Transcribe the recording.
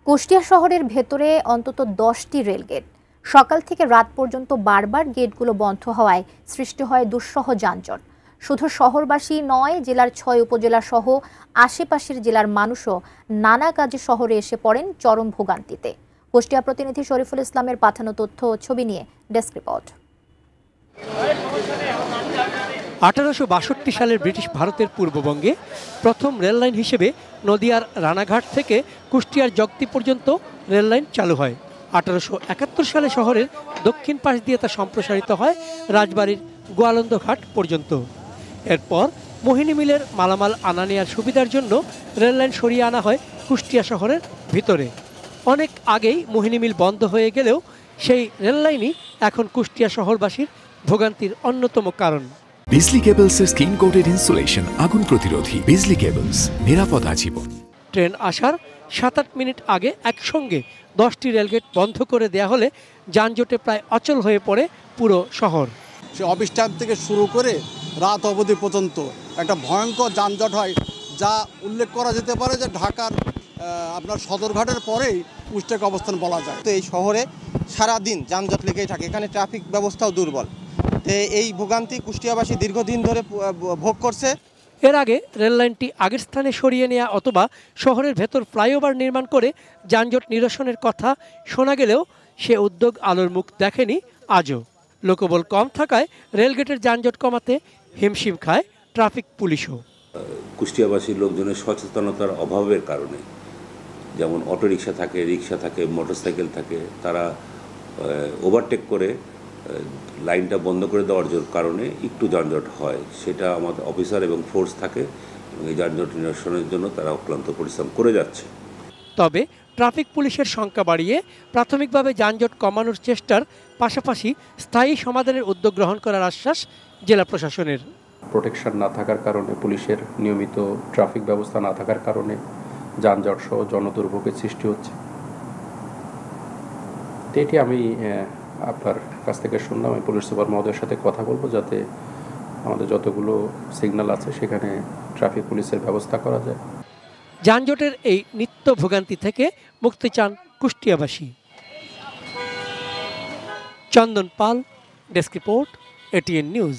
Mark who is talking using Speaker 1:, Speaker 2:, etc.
Speaker 1: কুষ্টিয়া শহরের ভেতরে অন্তত 10টি রেলগেট সকাল থেকে রাত পর্যন্ত বারবার গেটগুলো বন্ধ হওয়ায় সৃষ্টি হয় দুঃসহ যানজট। শুধু শহরবাসী নয়, জেলার 6 উপজেলা সহ আশেপাশের জেলার মানুষও নানা কাজে শহরে এসে পড়েন চরম ভোগান্তিতে। কুষ্টিয়া প্রতিনিধি শরীফুল ইসলামের পাঠানো তথ্য ও ছবি নিয়ে ডেস্ক রিপোর্ট।
Speaker 2: 1862 সালের ব্রিটিশ ভারতের পূর্ববঙ্গে প্রথম রেললাইন হিসেবে নদিয়ার রানাঘাট থেকে কুষ্টিয়ার জগতি পর্যন্ত রেললাইন চালু হয়। 1871 সালে শহরের দক্ষিণ পাশ দিয়ে তা সম্প্রসারিত হয় রাজবাড়ির গোয়ালন্দ ঘাট পর্যন্ত। এরপর মোহিনী মিলের মালামাল আনা নেওয়ার সুবিধার জন্য রেললাইন সরিয়ে আনা হয় কুষ্টিয়া শহরের ভিতরে। অনেক আগেই মোহিনী মিল বন্ধ হয়ে গেলেও সেই রেললাইনই এখন কুষ্টিয়া শহরবাসীর ভোগান্তির অন্যতম কারণ।
Speaker 3: বিজলি কেবলসের স্কিন কোটেড ইনসুলেশন আগুন প্রতিরোধী। বিজলি কেবলস, নিরাপদ আজীবন।
Speaker 2: ট্রেন আসার 7-8 মিনিট আগে একসঙ্গে 10টি রেলগেট বন্ধ করে দেয়া হলে যানজটে প্রায় অচল হয়ে পড়ে পুরো শহর।
Speaker 4: সে অফিস টাইম থেকে শুরু করে রাত অবধি পর্যন্ত একটা ভয়ঙ্কর যানজট হয়, যা উল্লেখ করা যেতে পারে যে ঢাকার আপনার সদরঘাটের পরেই কুষ্টিয়ার অবস্থান বলা যায়।
Speaker 5: তো এই শহরে সারাদিন যানজট লেগেই থাকে, এখানে ট্রাফিক ব্যবস্থাও দুর্বল। এই ভোগান্তি কুষ্টিয়াবাসী দীর্ঘদিন ধরে ভোগ করছে।
Speaker 2: এর আগে রেললাইনটি আগের স্থানে সরিয়ে নেওয়া অথবা শহরের ভেতর ফ্লাইওভার নির্মাণ করে যানজট নিরসনের কথা শোনা গেলেও সে উদ্যোগ আলোর মুখ দেখেনি আজও। লোকবল কম থাকায় রেলগেটের যানজট কমাতে হিমশিম খায় ট্রাফিক পুলিশও।
Speaker 6: কুষ্টিয়াবাসীর লোকজনের সচেতনতার অভাবের কারণে, যেমন অটোরিকশা থাকে, রিক্সা থাকে, মোটরসাইকেল থাকে, তারা ওভারটেক করে লাইনটা বন্ধ করে দেওয়ার কারণে একটু যানজট হয়। সেটা আমাদের অফিসার এবং ফোর্স থাকে এবং এই যানজট নিরসনের জন্য তারা অক্লান্ত পরিশ্রম করে যাচ্ছে।
Speaker 2: তবে ট্রাফিক পুলিশের সংখ্যা বাড়িয়ে প্রাথমিকভাবে যানজট কমানোর চেষ্টার পাশাপাশি স্থায়ী সমাধানের উদ্যোগ গ্রহণ করার আশ্বাস জেলা প্রশাসনের।
Speaker 7: প্রোটেকশন না থাকার কারণে, পুলিশের নিয়মিত ট্রাফিক ব্যবস্থা না থাকার কারণে যানজট সহ জনদুর্ভোগের সৃষ্টি হচ্ছে। এটি আমি আপনার কাছ থেকে শুনলাম। আমি পুলিশ সুপার মহোদয়ের সাথে কথা বলবো যাতে আমাদের যতগুলো সিগন্যাল আছে সেখানে ট্রাফিক পুলিশের ব্যবস্থা করা যায়।
Speaker 2: যানজটের এই নিত্য ভোগান্তি থেকে মুক্তি চান কুষ্টিয়াবাসী। চন্দন পাল, ডেস্ক রিপোর্ট, এটিএন নিউজ।